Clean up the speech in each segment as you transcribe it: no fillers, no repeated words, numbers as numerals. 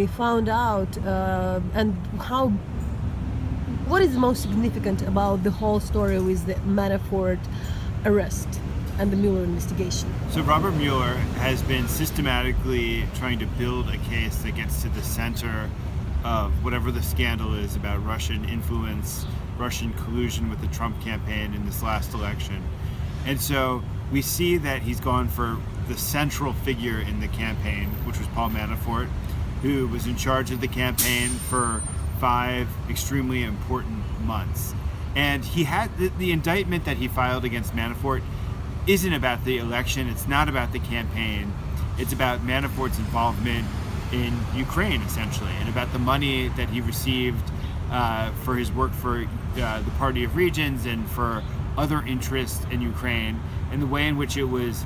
we found out, and what is most significant about the whole story with the Manafort arrest and the Mueller investigation? So Robert Mueller has been systematically trying to build a case that gets to the center of whatever the scandal is about Russian influence, Russian collusion with the Trump campaign in this last election. And so we see that he's gone for the central figure in the campaign, which was Paul Manafort, who was in charge of the campaign for 5 extremely important months. And he had the indictment that he filed against Manafort isn't about the election, it's not about the campaign, it's about Manafort's involvement in Ukraine, essentially, and about the money that he received for his work for the Party of Regions and for other interests in Ukraine, and the way in which it was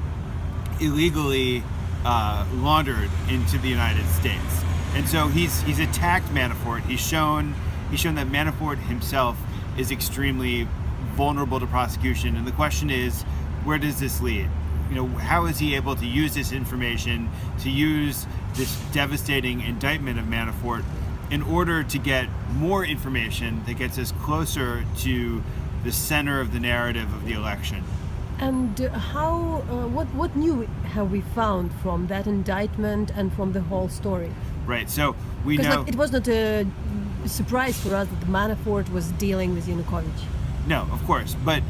illegally laundered into the United States. And so he's attacked Manafort. He's shown that Manafort himself is extremely vulnerable to prosecution. And the question is, where does this lead? You know, how is he able to use this information, to use this devastating indictment of Manafort in order to get more information that gets us closer to the center of the narrative of the election? And what new have we found from that indictment and from the whole story? Right, so we know... it was not a surprise for us that Manafort was dealing with Yanukovych. No, of course, but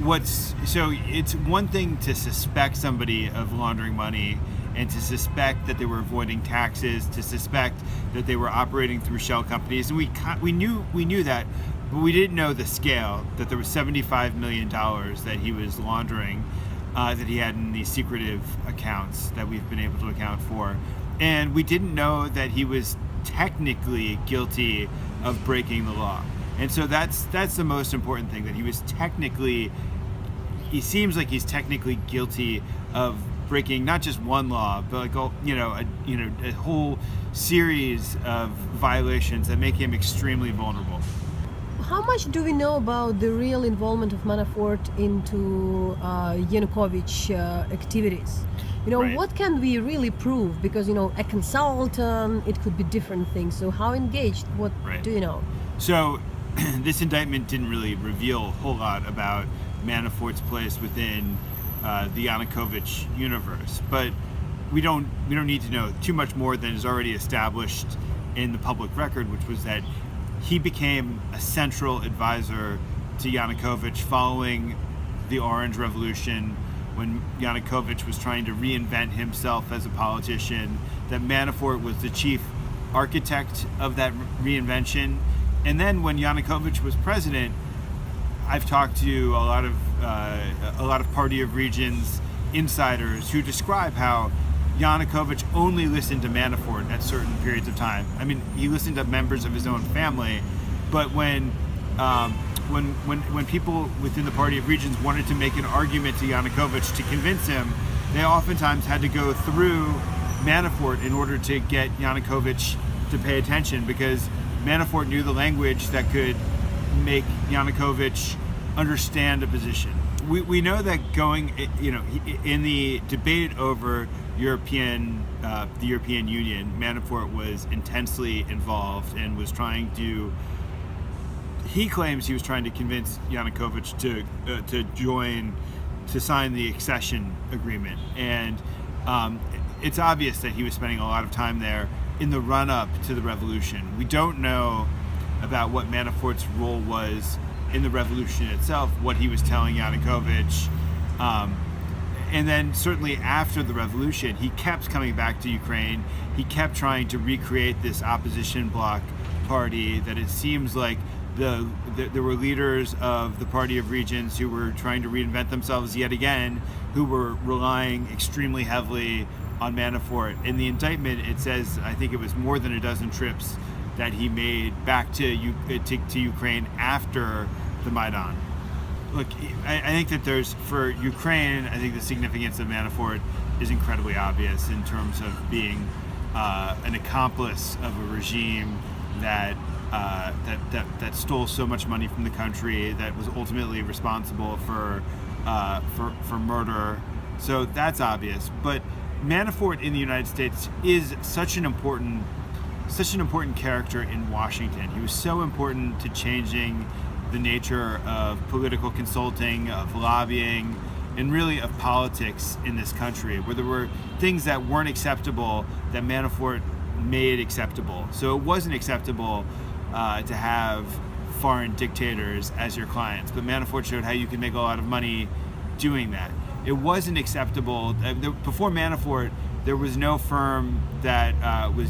it's one thing to suspect somebody of laundering money and to suspect that they were avoiding taxes, to suspect that they were operating through shell companies, and we knew that, but we didn't know the scale, that there was $75 million that he was laundering, that he had in these secretive accounts that we've been able to account for. And we didn't know that he was technically guilty of breaking the law. And so that's the most important thing, that he seems like he's technically guilty of breaking not just one law, but like a whole series of violations that make him extremely vulnerable. How much do we know about the real involvement of Manafort into Yanukovych activities? Right. What can we really prove? Because, a consultant, it could be different things. So how engaged? What do you know? So this indictment didn't really reveal a whole lot about Manafort's place within the Yanukovych universe, but we don't need to know too much more than is already established in the public record, which was that he became a central advisor to Yanukovych following the Orange Revolution, when Yanukovych was trying to reinvent himself as a politician, that Manafort was the chief architect of that reinvention. And then when Yanukovych was president, I've talked to a lot of Party of Regions insiders who describe how Yanukovych only listened to Manafort at certain periods of time. I mean, he listened to members of his own family, but when people within the Party of Regions wanted to make an argument to Yanukovych to convince him, they oftentimes had to go through Manafort in order to get Yanukovych to pay attention, because Manafort knew the language that could make Yanukovych understand a position. We know that in the debate over the European Union, Manafort was intensely involved and was trying to. He claims he was trying to convince Yanukovych to sign the accession agreement, and it's obvious that he was spending a lot of time there in the run-up to the revolution. We don't know about what Manafort's role was in the revolution itself, what he was telling Yanukovych, and then certainly after the revolution, he kept coming back to Ukraine. He kept trying to recreate this opposition bloc party that it seems like there were leaders of the Party of Regions who were trying to reinvent themselves yet again, who were relying extremely heavily on Manafort. In the indictment, it says, I think it was more than a dozen trips that he made back to Ukraine after the Maidan. Look, I think that for Ukraine, I think the significance of Manafort is incredibly obvious in terms of being an accomplice of a regime that stole so much money from the country, that was ultimately responsible for murder. So that's obvious. But Manafort in the United States is such an important such an important character in Washington. He was so important to changing the nature of political consulting, of lobbying, and really of politics in this country, where there were things that weren't acceptable that Manafort made acceptable. So it wasn't acceptable to have foreign dictators as your clients, but Manafort showed how you can make a lot of money doing that. It wasn't acceptable. Before Manafort, there was no firm that was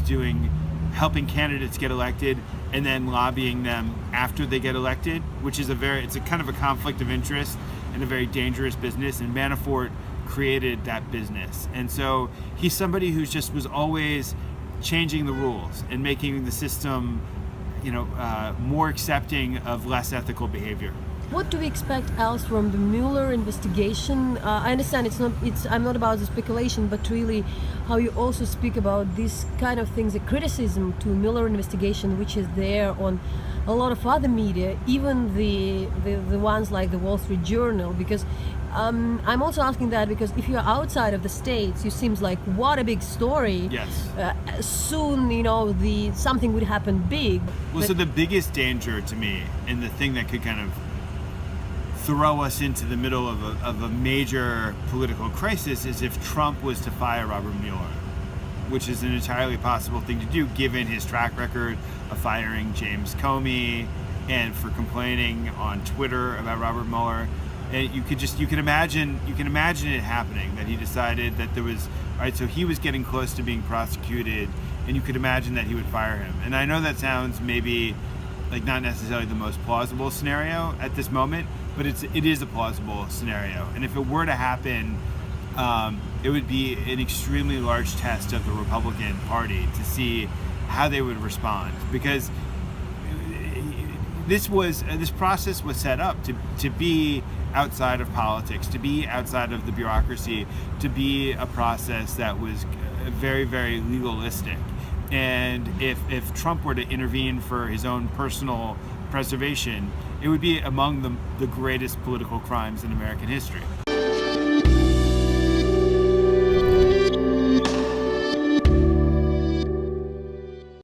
helping candidates get elected and then lobbying them after they get elected, which is it's a kind of a conflict of interest and a very dangerous business, and Manafort created that business. And so he's somebody who just was always changing the rules and making the system, more accepting of less ethical behavior. What do we expect else from the Mueller investigation? I understand I'm not about the speculation, but really how you also speak about these kind of things, the criticism to Mueller investigation, which is there on a lot of other media, even the ones like the Wall Street Journal, because I'm also asking that because if you're outside of the States, it seems like what a big story. Yes. Soon, something would happen big. Well, so the biggest danger to me, and the thing that could kind of throw us into the middle of a major political crisis, is if Trump was to fire Robert Mueller, which is an entirely possible thing to do given his track record of firing James Comey and for complaining on Twitter about Robert Mueller. And you can imagine it happening, that he decided that there was, so he was getting close to being prosecuted, and you could imagine that he would fire him. And I know that sounds maybe like not necessarily the most plausible scenario at this moment, but it is a plausible scenario. And if it were to happen, it would be an extremely large test of the Republican Party to see how they would respond, because this process was set up to be outside of politics, to be outside of the bureaucracy, to be a process that was very, very legalistic. And if Trump were to intervene for his own personal preservation, it would be among the greatest political crimes in American history.